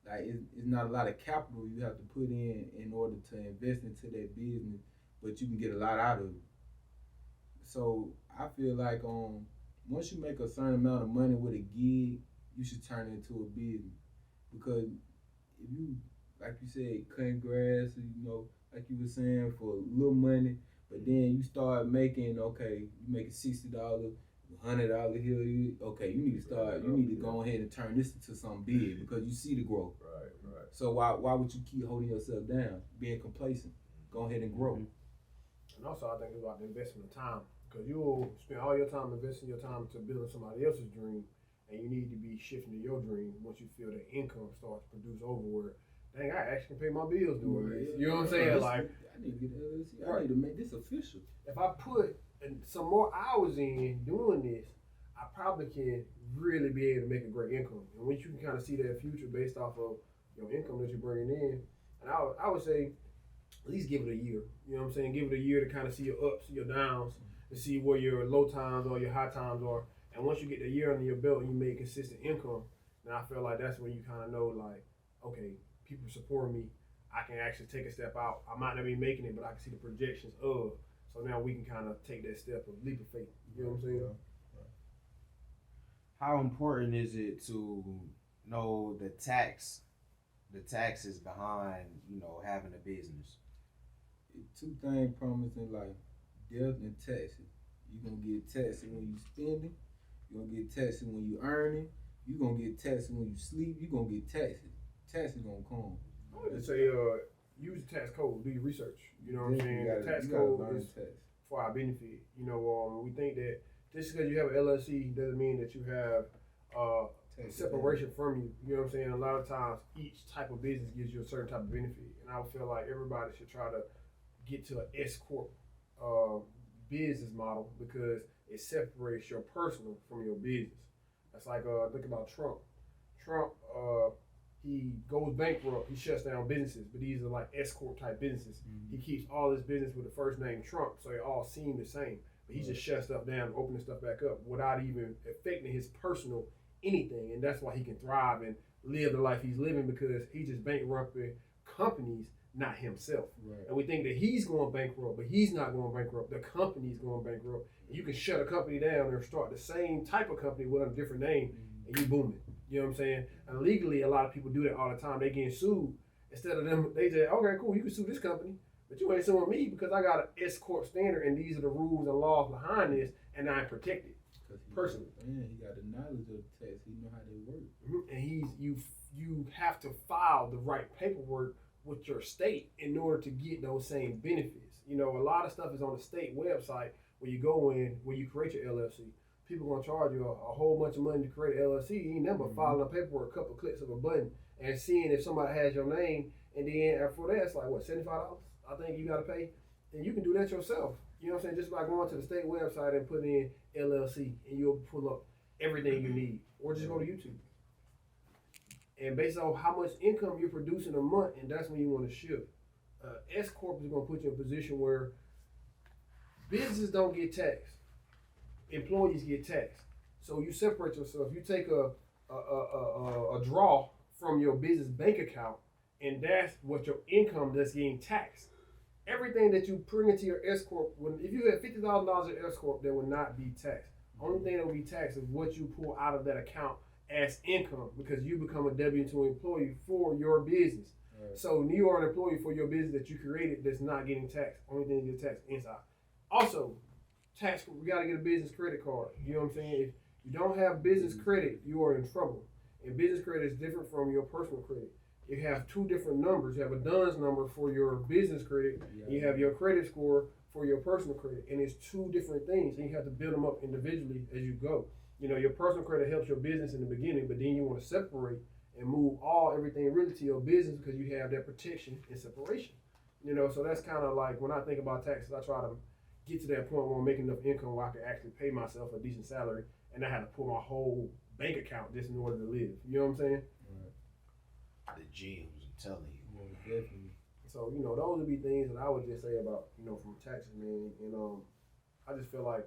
Like it's not a lot of capital you have to put in order to invest into that business, but you can get a lot out of it. So I feel like once you make a certain amount of money with a gig, you should turn it into a business. Because if you, like you said, cutting grass, like you were saying, for little money, but then you start making, you making $60, $100 here, you need to go ahead and turn this into something big because you see the growth. Right. So why would you keep holding yourself down, being complacent? Go ahead and grow. And also, I think it's about the investment of time, because you will spend all your time investing your time to building somebody else's dream, and you need to be shifting to your dream once you feel that income starts to produce over where, dang, I actually can pay my bills doing this. You know what I'm saying? Like, I need to get LLC. I need to make this official. if I put some more hours in doing this, I probably can really be able to make a great income. And once you can kind of see that future based off of your income that you're bringing in, and I would say at least give it a year. You know what I'm saying? Give it a year to kind of see your ups, your downs, to see where your low times or your high times are. And once you get the year under your belt and you make consistent income, then I feel like that's when you kind of know, like, okay, people support me. I can actually take a step out. I might not be making it, but I can see the projections of. So now we can kind of take that step of leap of faith. You know what I'm saying? How important is it to know the taxes behind, having a business? Two things promise in life: death and taxes. You're gonna get taxed when you spending. You're gonna get taxed when you earning. You're gonna get taxed when you sleep. You're gonna get taxes. Taxes gonna come. I would just say, use the tax code, do your research. You know what I'm saying? The tax code is for our benefit. We think that just because you have an LLC doesn't mean that you have separation from you. You know what I'm saying? A lot of times, each type of business gives you a certain type of benefit, and I would feel like everybody should try to get to an S corp business model because it separates your personal from your business. That's like think about Trump. Trump he goes bankrupt, he shuts down businesses, but these are like S corp type businesses. He keeps all his business with the first name Trump, so they all seem the same. But he just shuts stuff down, opening stuff back up without even affecting his personal anything, and that's why he can thrive and live the life he's living because he just bankrupted companies, not himself. Right. And we think that he's going bankrupt, but he's not going bankrupt. The company's going bankrupt. And you can shut a company down or start the same type of company with a different name, and you booming. You know what I'm saying? And legally, a lot of people do that all the time. They getting sued. Instead of them, they say, okay, cool, you can sue this company, but you ain't suing me because I got an S corp standard, and these are the rules and laws behind this, and I'm protected. Personally. Man, he got the knowledge of the tax. He know how they work. And you have to file the right paperwork with your state in order to get those same benefits. You know, a lot of stuff is on the state website where you go in, where you create your LLC. People gonna charge you a whole bunch of money to create an LLC. You ain't never filing a paperwork, a couple clicks of a button, and seeing if somebody has your name. And then after that, it's like what, $75? I think you gotta pay. And you can do that yourself. You know what I'm saying? Just by going to the state website and putting in LLC, and you'll pull up everything you need. Or just go to YouTube. And based on how much income you're producing a month, and that's when you want to shift. S corp is going to put you in a position where businesses don't get taxed, employees get taxed. So you separate yourself. You take a draw from your business bank account, and that's what your income that's getting taxed. Everything that you bring into your S corp, if you had $50,000 in S corp, that would not be taxed. Only thing that will be taxed is what you pull out of that account as income because you become a W-2 employee for your business. Right. So you are an employee for your business that you created that's not getting taxed. Only thing you get taxed inside. Also, tax, we got to get a business credit card. You know what I'm saying? If you don't have business credit, you are in trouble. And business credit is different from your personal credit. You have two different numbers. You have a DUNS number for your business credit. And you have your credit score for your personal credit. And it's two different things. And you have to build them up individually as you go. You know, your personal credit helps your business in the beginning, but then you want to separate and move everything really to your business because you have that protection and separation. You know, so that's kind of like when I think about taxes, I try to get to that point where I'm making enough income where I can actually pay myself a decent salary and not have to pull my whole bank account just in order to live. You know what I'm saying? Right. The gems, I'm telling you. Yeah, definitely. So, you know, those would be things that I would just say about, you know, from taxes, man. And I just feel like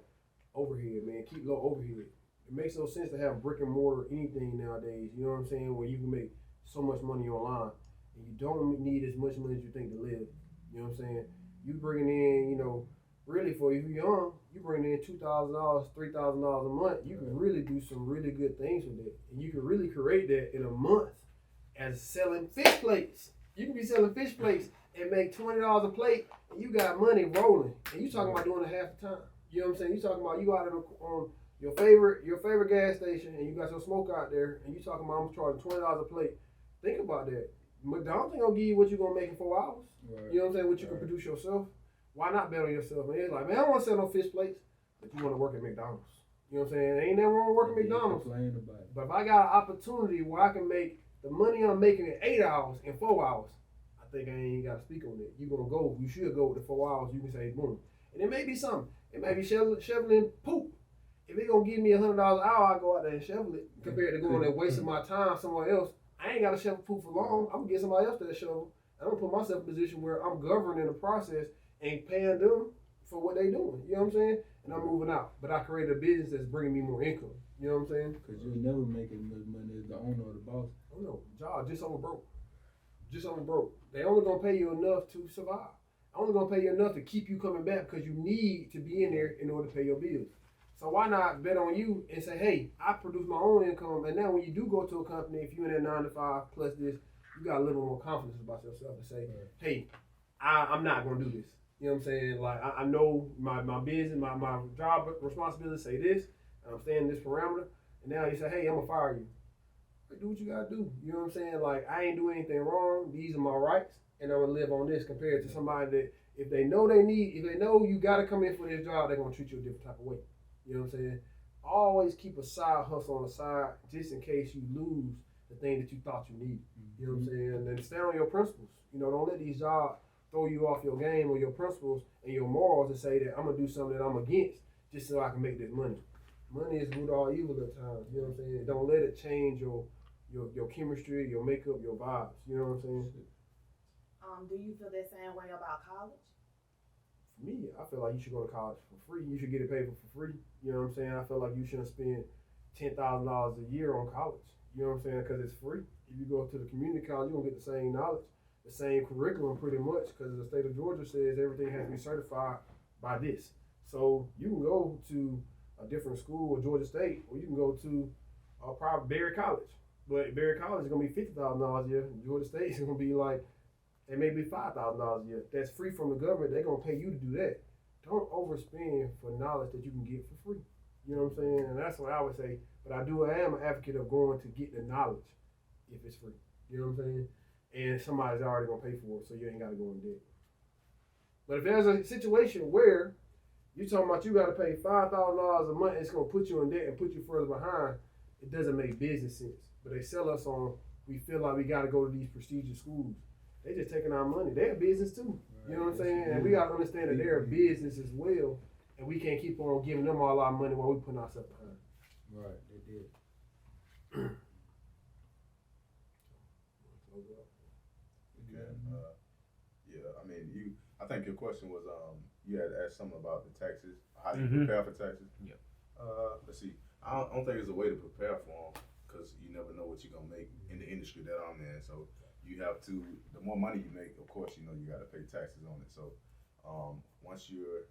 overhead, man, keep low overhead. It makes no sense to have brick and mortar anything nowadays, you know what I'm saying, where you can make so much money online and you don't need as much money as you think to live. You know what I'm saying? You bringing in, you know, really for if you're young, you bring in $2,000, $3,000 a month, you can really do some really good things with it. And you can really create that in a month as selling fish plates. You can be selling fish plates and make $20 a plate and you got money rolling. And you talking about doing it half the time. You know what I'm saying? You talking about you out on your favorite gas station and you got your smoke out there and you talking about I'm charging $20 a plate. Think about that. McDonald's ain't gonna give you what you're gonna make in 4 hours. Right. You know what I'm saying? What you can produce yourself. Why not bet on yourself, man? It's like, man, I don't want to sell no fish plates, but you want to work at McDonald's. You know what I'm saying? Ain't nothing wrong with working at McDonald's. But if I got an opportunity where I can make the money I'm making in 8 hours in 4 hours, I think I ain't got to speak on it. You gonna go? You should go with the 4 hours. You can say boom, and it may be something. It may be shoveling poop. If it gonna give me $100 an hour, I go out there and shovel it. Compared to going and wasting my time somewhere else, I ain't got to shovel poop for long. I'm gonna get somebody else to shovel. I'm gonna put myself in a position where I'm governing the process and paying them for what they doing. You know what I'm saying? And I'm moving out. But I created a business that's bringing me more income. You know what I'm saying? Because you'll never make as much money as the owner or the boss. Oh no, job just over broke. Just over broke. They only gonna pay you enough to survive. Only gonna pay you enough to keep you coming back because you need to be in there in order to pay your bills. So why not bet on you and say, hey, I produce my own income, and now when you do go to a company, if you're in that 9 to 5 plus this, you got a little more confidence about yourself to say, hey, I'm not gonna do this. You know what I'm saying? Like I know my business, my job responsibility say this, and I'm staying in this parameter, and now you say, hey, I'm gonna fire you. Like, do what you gotta do. You know what I'm saying? Like I ain't doing anything wrong. These are my rights, and I'm gonna live on this compared to somebody that if they know you gotta come in for this job, they're gonna treat you a different type of way. You know what I'm saying? Always keep a side hustle on the side just in case you lose the thing that you thought you needed. You know what I'm saying? And then stand on your principles. You know, don't let these jobs throw you off your game or your principles and your morals to say that I'm gonna do something that I'm against just so I can make this money. Money is root of all evil at times. You know what I'm saying? Don't let it change your chemistry, your makeup, your vibes. You know what I'm saying? Do you feel that same way about college? For me, I feel like you should go to college for free. You should get it paid for free. You know what I'm saying? I feel like you shouldn't spend $10,000 a year on college. You know what I'm saying? Because it's free. If you go to the community college, you're going to get the same knowledge, the same curriculum pretty much, because the state of Georgia says everything has to be certified by this. So you can go to a different school or Georgia State, or you can go to a private Berry College. But Berry College is going to be $50,000 a year. Georgia State is going to be like, it may be $5,000 a year. That's free from the government. They're going to pay you to do that. Don't overspend for knowledge that you can get for free. You know what I'm saying? And that's what I would say. But I am an advocate of going to get the knowledge if it's free. You know what I'm saying? And somebody's already going to pay for it, so you ain't got to go in debt. But if there's a situation where you're talking about you got to pay $5,000 a month, it's going to put you in debt and put you further behind, it doesn't make business sense. But they sell us on, we feel like we got to go to these prestigious schools. They just taking our money. They're a business too. You know what I'm saying? And we got to understand that they're a business as well. And we can't keep on giving them all our money while we putting ourselves behind. Right, they did. Okay. Yeah, I mean, I think your question was, you had asked something about the taxes. How do you prepare for taxes? Yep. Let's see. I don't think there's a way to prepare for them because you never know what you're gonna make in the industry that I'm in. So you have to. The more money you make, of course, you got to pay taxes on it. So once you're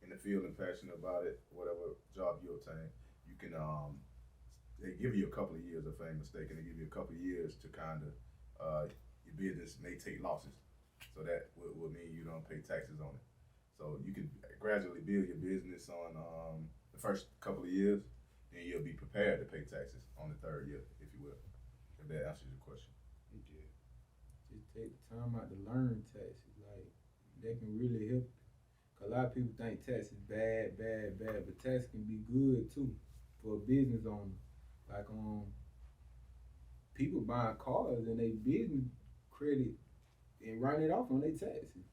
in the field and passionate about it, whatever job you obtain, you can. They give you a couple of years, if I'm mistaken. They give you a couple of years to kind of your business may take losses, so that will mean you don't pay taxes on it. So you can gradually build your business on the first couple of years, then you'll be prepared to pay taxes on the third year, if you will. If that answers your question. It did. Just take time out to learn taxes. Like, they can really help. Cause a lot of people think tax is bad, but tax can be good too for a business owner. Like people buying cars and they business credit and writing it off on their taxes.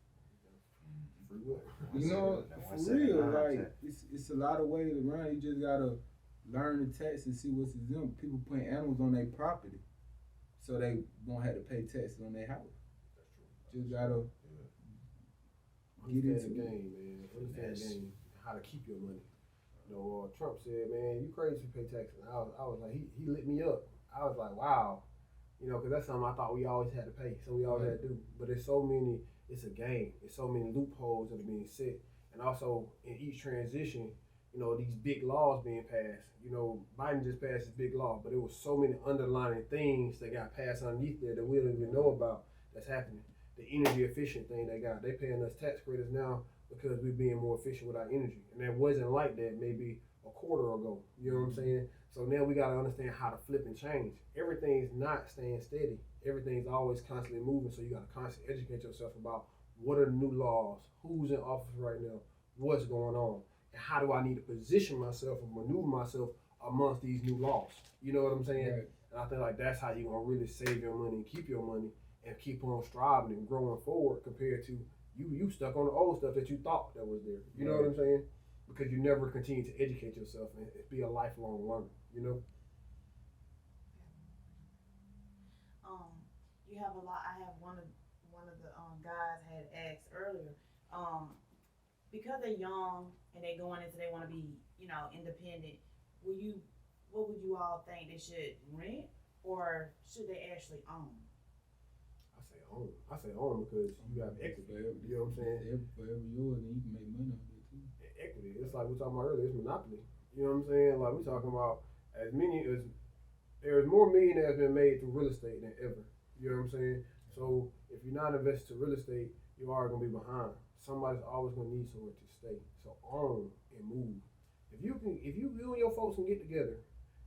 You know, for real, like it's a lot of ways around. You just gotta learn the tax and see what's exempt. People putting animals on their property, so they won't have to pay taxes on their house. Just gotta get into the game, man. Understand the game. How to keep your money. Trump said, "Man, you crazy to pay taxes." I was like, he lit me up. I was like, wow, because that's something I thought we always had to pay, so we always had to do. But there's so many. It's a game. There's so many loopholes that are being set, and also in each transition, these big laws being passed. Biden just passed his big law, but there was so many underlying things that got passed underneath there that we don't even know about that's happening. The energy efficient thing they paying us tax credits now because we're being more efficient with our energy. And that wasn't like that maybe a quarter ago. You know what I'm saying? So now we got to understand how to flip and change. Everything's not staying steady. Everything's always constantly moving. So you got to constantly educate yourself about what are the new laws, who's in office right now, what's going on, and how do I need to position myself and maneuver myself amongst these new laws. You know what I'm saying? Right. And I think like that's how you're going to really save your money and keep your money and keep on striving and growing forward compared to you stuck on the old stuff that you thought that was there. You know what I'm saying? Because you never continue to educate yourself and be a lifelong learner. You have a lot. I have one of the guys had asked earlier. Because they're young and they going into they want to be independent. What would you all think they should rent or should they actually own? I say own because you got equity. You know what I'm saying? Forever yours, and you can make money off it too. Equity. It's like we talking about earlier. It's monopoly. You know what I'm saying? Like we talking about there's more millionaires been made through real estate than ever. You know what I'm saying? So if you're not invested to real estate, you are gonna be behind. Somebody's always gonna need somewhere to stay. So own and move. If you and your folks can get together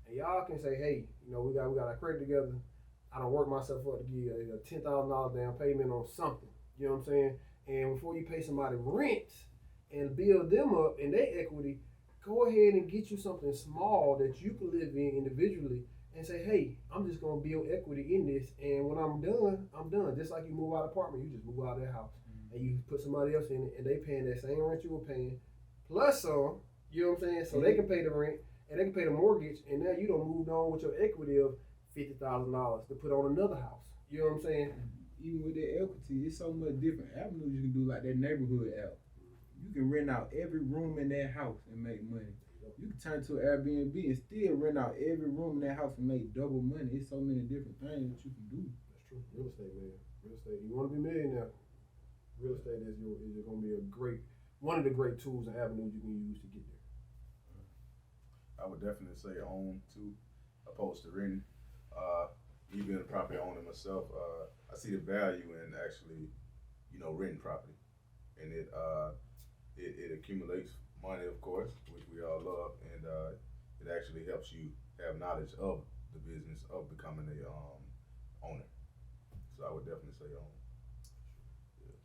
and y'all can say, hey, we got our credit together. I don't work myself up to give a $10,000 down payment on something. You know what I'm saying? And before you pay somebody rent and build them up in their equity, go ahead and get you something small that you can live in individually and say, hey, I'm just going to build equity in this. And when I'm done, I'm done. Just like you move out of an apartment, you just move out of that house. and you put somebody else in it, and they paying that same rent you were paying, plus some. You know what I'm saying? So they can pay the rent and they can pay the mortgage, and now you don't moved on with your equity of $50,000 to put on another house. You know what I'm saying? Even with that equity, it's so much different avenues you can do, like that neighborhood app. You can rent out every room in that house and make money. You can turn to Airbnb and still rent out every room in that house and make double money. It's so many different things that you can do. That's true. Real estate, man. Real estate. You want to be a millionaire? Real estate is going to be one of the great tools and avenues you can use to get there. I would definitely say own too, opposed to renting. Me being a property owner myself, I see the value in actually, renting property, and it accumulates money, of course, which we all love, and it actually helps you have knowledge of the business of becoming a owner. So I would definitely say own. Yeah.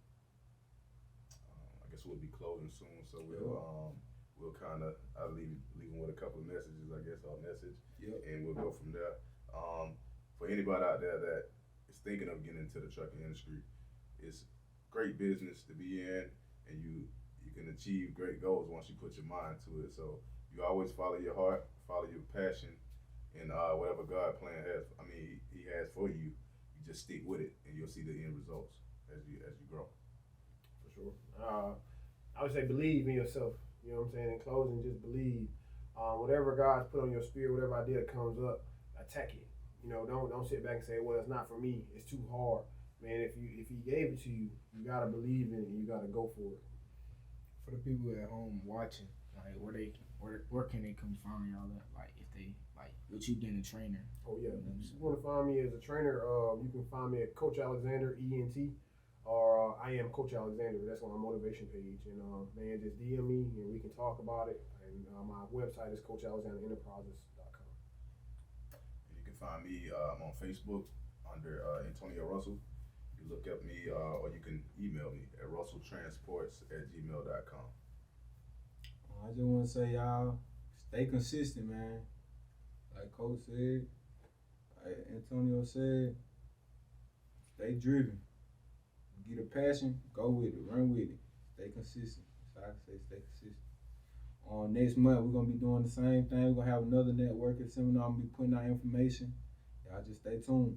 I guess we'll be closing soon, so we'll kind of I'll leave them with a couple of messages, I guess, our message, and we'll go from there. For anybody out there that is thinking of getting into the trucking industry, it's great business to be in, and you can achieve great goals once you put your mind to it. So you always follow your heart, follow your passion, and whatever God He has for you, you just stick with it, and you'll see the end results as you grow. For sure. I would say believe in yourself. You know what I'm saying? In closing, just believe. Whatever God's put on your spirit, whatever idea that comes up, attack it. Don't sit back and say, well, it's not for me. It's too hard. Man, if He gave it to you, you gotta believe in it. And you gotta go for it. For the people at home watching, like where can they come find y'all at? Like if they like what you been a trainer. Oh yeah. If you want to find me as a trainer, you can find me at Coach Alexander ENT, or I am Coach Alexander. That's on my motivation page. And man, just DM me and we can talk about it. And my website is CoachAlexanderEnterprises.com. And you can find me on Facebook under Antonio Russell. You look up me, or you can email me at russelltransports@gmail.com. I just want to say, y'all, stay consistent, man. Like Coach said, like Antonio said, stay driven. Get a passion, go with it, run with it. Stay consistent. So I can say stay consistent. Next month, we're going to be doing the same thing. We're going to have another networking seminar. I'm going to be putting out information. Y'all just stay tuned.